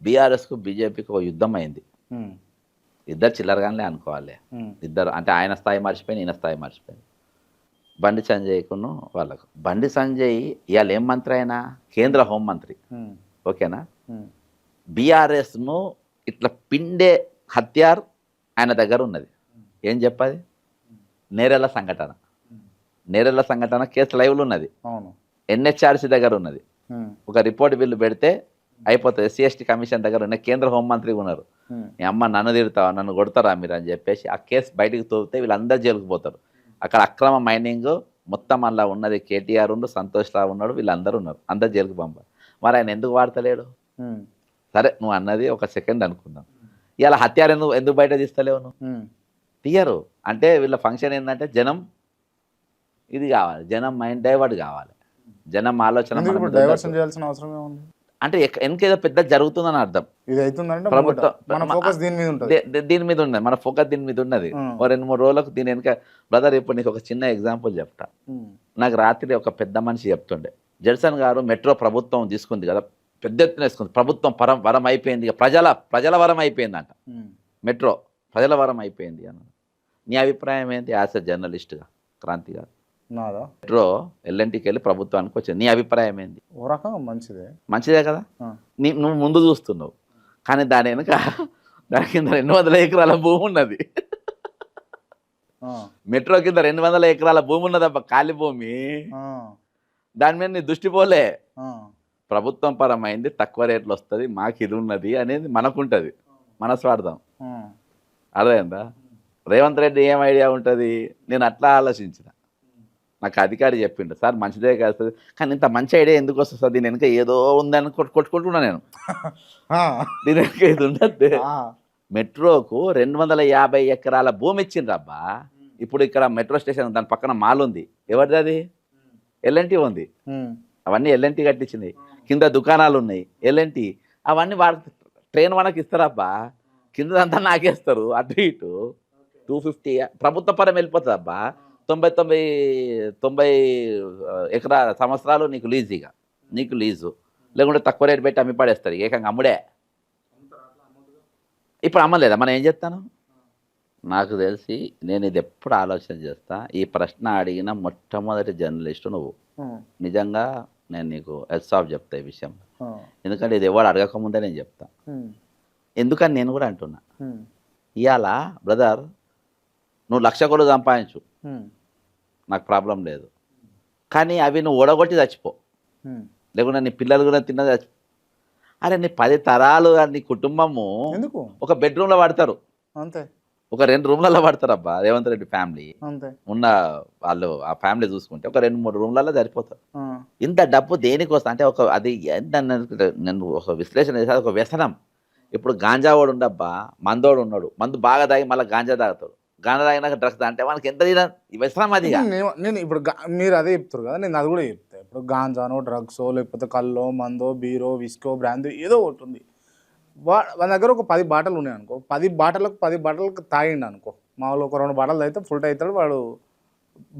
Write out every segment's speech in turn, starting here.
బీఆర్ఎస్కు బీజేపీకి ఒక యుద్ధం అయింది. ఇద్దరు చిల్లరగానే అనుకోవాలి. ఇద్దరు అంటే ఆయన స్థాయి మర్చిపోయి ఈయన స్థాయి మర్చిపోయింది. బండి సంజయ్కును వాళ్ళకు. బండి సంజయ్ ఇవాళ ఏం మంత్రి అయినా కేంద్ర హోంమంత్రి. ఓకేనా? బీఆర్ఎస్ను ఇట్లా పిండే హత్యార్ ఆయన దగ్గర ఉన్నది. ఏం చెప్పది? నేరెళ్ళ సంఘటన. నేరెళ్ళ సంఘటన కేసు లైవ్లో ఉన్నది. ఎన్హెచ్ఆర్సీ దగ్గర ఉన్నది. ఒక రిపోర్ట్ బిల్లు పెడితే అయిపోతుంది. ఎస్సీ ఎస్టీ కమిషన్ దగ్గర ఉన్న కేంద్ర హోంమంత్రి ఉన్నారు. మీ అమ్మ నన్ను తిడతావా, నన్ను కొడతారా మీరు అని చెప్పేసి ఆ కేసు బయటికి తోలితే వీళ్ళందరూ జైలుకు పోతారు. అక్కడ అక్రమ మైనింగ్ మొత్తం అలా ఉన్నది. కేటీఆర్ ఉండు, సంతోష్ రావు ఉన్నాడు, వీళ్ళందరూ ఉన్నారు. అందరు జైలుకు పంపారు. మరి ఆయన ఎందుకు వాడతలేడు? సరే నువ్వు అన్నది ఒక సెకండ్ అనుకుందాం. ఇలా హత్యారు ఎందుకు బయట తీస్తలేవు? నువ్వు తీయరు. అంటే వీళ్ళ ఫంక్షన్ ఏంటంటే జనం ఇది కావాలి, జనం మైండ్ డైవర్ట్ కావాలి, జనం ఆలోచన అంటే వెనకేదో పెద్ద జరుగుతుందని అర్థం. దీని మీద ఉన్నది, మన ఫోకస్ దీని మీద ఉన్నది. ఓ 2-3 రోజులకు దీని వెనక బ్రదర్ ఇప్పుడు నీకు ఒక చిన్న ఎగ్జాంపుల్ చెప్తా. నాకు రాత్రి ఒక పెద్ద మనిషి చెప్తుండే, జడ్సన్ గారు మెట్రో ప్రభుత్వం తీసుకుంది కదా, పెద్ద ఎత్తున వేసుకుంది, ప్రభుత్వం వరం అయిపోయింది, ప్రజల వరం అయిపోయిందంట. మెట్రో ప్రజల వరం అయిపోయింది అన్న. నీ అభిప్రాయం ఏంటి యాజ్ ఎ జర్నలిస్ట్గా? క్రాంతి గారు, మెట్రో ఎల్ఎన్టీకి వెళ్ళి ప్రభుత్వానికి వచ్చింది, నీ అభిప్రాయం ఏంటి? ఓ రకంగా మంచిదే కదా. నువ్వు ముందు చూస్తున్నావు, కానీ దాని వెనుక దాని కింద 200 ఎకరాల భూమి ఉన్నది. మెట్రో కింద 200 ఎకరాల భూమి ఉన్నదబ్బా, ఖాళీ భూమి. దాని మీద నీ దృష్టి పోలే. ప్రభుత్వం పరమైంది, తక్కువ రేట్లు వస్తుంది, మాకు ఇది ఉన్నది అనేది మనకుంటుంది, మన స్వార్థం. అర్థమైందా? రేవంత్ రెడ్డి ఏం ఐడియా ఉంటుంది? నేను అట్లా ఆలోచించిన. నాకు అధికారి చెప్పిండు, సార్ మంచిదే కాదు కానీ ఇంత మంచి ఐడియా ఎందుకు వస్తుంది సార్, దీని వెనుక ఏదో ఉందని కొట్టుకుంటున్నా నేను. దీని వెనుక ఇది ఉండద్దు. మెట్రోకు 250 ఎకరాల భూమి ఇచ్చిండ్రబ్బా. ఇప్పుడు ఇక్కడ మెట్రో స్టేషన్ దాని పక్కన మాల్ ఉంది, ఎవరిది అది? ఎల్ఎన్టీ ఉంది. అవన్నీ ఎల్ఎన్టీ కట్టించింది. కింద దుకాణాలు ఉన్నాయి ఎల్ఎన్టీ. అవన్నీ వాళ్ళకి ట్రైన్ మనకి ఇస్తారబ్బా, కిందంతా నాకేస్తారు. అటు ఇటు 250 ప్రభుత్వ పరం వెళ్ళిపోతుంది అబ్బా. 90 సంవత్సరాలు నీకు లీజీగా, నీకు లీజు లేకుంటే తక్కువ రేటు పెట్టి అమ్మి పడేస్తారు. ఏకంగా అమ్ముడే. ఇప్పుడు అమ్మలేదా, మనం ఏం చేస్తాను? నాకు తెలిసి నేను ఇది ఎప్పుడు ఆలోచన చేస్తా, ఈ ప్రశ్న అడిగిన మొట్టమొదటి జర్నలిస్టు నువ్వు. నిజంగా నేను నీకు హెడ్స్ ఆఫ్ చెప్తా ఈ విషయం. ఎందుకంటే ఇది ఎవరు అడగకముందే నేను చెప్తా. ఎందుకని నేను కూడా అంటున్నా, ఇవాళ బ్రదర్ నువ్వు 1,00,000 కోట్లు సంపాదించు, నాకు ప్రాబ్లం లేదు. కానీ అవి నువ్వు ఓడగొట్టి చచ్చిపో, లేకుండా నీ పిల్లలు కూడా తిన్నది చచ్చిపో. అరే నీ 10 తరాలు నీ కుటుంబము ఒక బెడ్రూమ్లో పడతారు, అంతే. ఒక 2 రూమ్లలో పడతారు అబ్బా. రేవంత్ రెడ్డి ఫ్యామిలీ ఉన్న వాళ్ళు ఆ ఫ్యామిలీ చూసుకుంటే ఒక 2-3 రూమ్లలో సరిపోతారు. ఇంత డబ్బు దేనికోసం అంటే ఒక అది నేను ఒక విశ్లేషణ చేసేది, ఒక వ్యసనం. ఇప్పుడు గాంజా వాడు ఉండబ్బా, మందోడు ఉన్నాడు, మందు బాగా తాగి మళ్ళీ గాంజా తాగుతాడు, గాంజా తాగినాక డ్రగ్స్ అంటే మనకి ఎంత వ్యసనం అది. నేను ఇప్పుడు మీరు అదే చెప్తారు కదా, నేను అది కూడా చెప్తాను. ఇప్పుడు గాంజానో డ్రగ్సో లేకపోతే కల్లో మందో బీరో విస్కో బ్రాండ్ ఏదో ఒకటి ఉంది. మన దగ్గర ఒక 10 బాటలు ఉన్నాయి అనుకో, 10 బాటలకు తాగిండు అనుకో, మామూలు ఒక 2 బాటలు అయితే ఫుల్ అవుతాడు, వాడు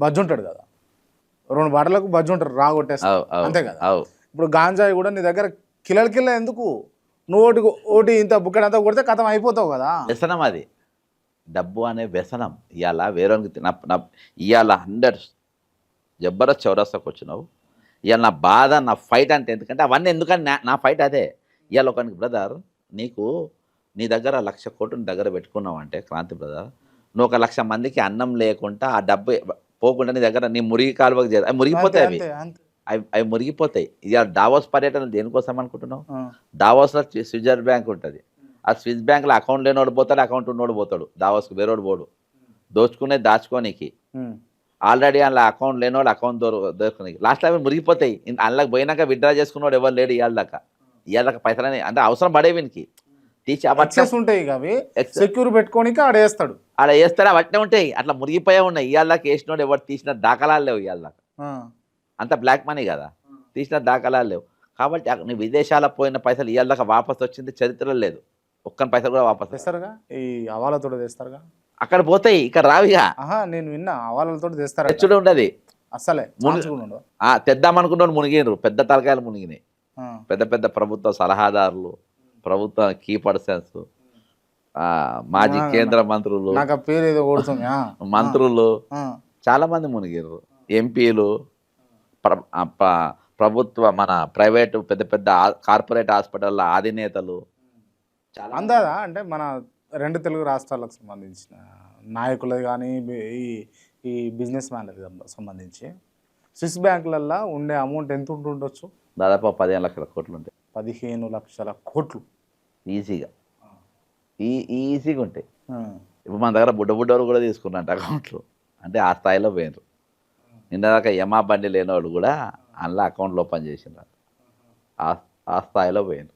బజ్జు ఉంటాడు కదా. 2 బాటలకు బజ్జు ఉంటాడు, రాగొట్టేస్తాడు, అంతే కదా. ఇప్పుడు గాంజాయి కూడా నీ దగ్గర కిలో ఎందుకు, నువ్వు ఓటి ఇంత బుక్కడంతా కొడితే కథం అయిపోతావు కదా. వ్యసనం అది, డబ్బు అనే వ్యసనం. ఇవాళ వేరే ఇవాళ 100 జబర్దస్త్ చౌరస్తాకు వచ్చినావు. ఇవాళ నా బాధ, నా ఫైట్ అంటే ఎందుకంటే అవన్నీ ఎందుకని నా ఫైట్ అదే. ఇవాళ ఒకనికి బ్రదర్ నీకు నీ దగ్గర 1,00,000 కోట్లు నీ దగ్గర పెట్టుకున్నావు అంటే క్రాంతి బ్రదర్, నువ్వు 1,00,000 మందికి అన్నం లేకుండా ఆ డబ్బు పోకుండా నీ దగ్గర నీ మురిగి కాలువకు చేరు, అవి మురిగిపోతాయి. అవి మురిగిపోతాయి. ఇవాళ డావోస్ పర్యటన దేనికోసం అనుకుంటున్నావు? డావోస్లో స్విట్జర్ బ్యాంక్ ఉంటుంది. ఆ స్విస్ బ్యాంక్లో అకౌంట్ లేనోడు పోతాడు, అకౌంట్ ఉన్నోడు పోతాడు. దావోస్కు వేరేవాడు పోడు, దోచుకునే దాచుకోనికి. ఆల్రెడీ అందులో అకౌంట్ లేనోడు అకౌంట్ దోచుకోనికి. లాస్ట్లో అవి మురిగిపోతాయి. అందులోకి పోయినాక విత్డ్రా చేసుకున్నాడు ఎవరు లేడు. ఇవాళ పైసలని అంటే అవసరం పడే వీనికి తీసి ఉంటాయి, అవి సెక్యూర్ పెట్టుకోనికి ఆడ వేస్తాడు, అవట్నే ఉంటాయి. అట్లా మురిగిపోయే ఉన్నాయి. ఇవాళకి వేసినోడు ఎవరు తీసిన దాఖలాలు లేవు. ఇవాళ అంత బ్లాక్ మనీ కదా, తీసిన దాఖలాలు లేవు. కాబట్టి నీ విదేశాలకు పోయిన పైసలు ఇవాళ వాపసు వచ్చింది చరిత్రలో లేదు. ఒక్కని పైసలు కూడా వాపసు తెస్తారుగా, ఈ అవాలతో తెస్తారుగా, అక్కడ పోతాయి, ఇక్కడ రావిగా. నేను విన్నా అవాలతో తెస్తారు, తెచ్చుడు ఉండదు అసలే. తెద్దామనుకున్నాడు మునిగినరు, పెద్ద తలకాయలు మునిగినాయి. పెద్ద ప్రభుత్వ సలహాదారులు, ప్రభుత్వ కీ పర్సన్స్, మాజీ కేంద్ర మంత్రులు, నాకు ఆ పేరు ఏదో కొడుతుంది మంత్రులు చాలా మంది మునిగిర్రు, ఎంపీలు, ప్రభుత్వ మన ప్రైవేటు పెద్ద పెద్ద కార్పొరేట్ హాస్పిటల్ అధినేతలు చాలా అందాదా అంటే మన 2 తెలుగు రాష్ట్రాలకు సంబంధించిన నాయకులది కానీ ఈ ఈ బిజినెస్ మ్యాన్లకి సంబంధించి స్విస్ బ్యాంకులల్లో ఉండే అమౌంట్ ఎంత ఉంటుండొచ్చు? దాదాపు 15 లక్షల కోట్లు ఉంటాయి. 15 లక్షల కోట్లు ఈజీగా ఈజీగా ఉంటాయి. ఇప్పుడు మన దగ్గర బుడ్డోళ్ళు కూడా తీసుకున్నట్టు అకౌంట్లు, అంటే ఆ స్థాయిలో పోయినరు. నిన్నదాకా యమా బండి లేని వాళ్ళు కూడా అందులో అకౌంట్లు ఓపెన్ చేసినారు, ఆ స్థాయిలో పోయినరు.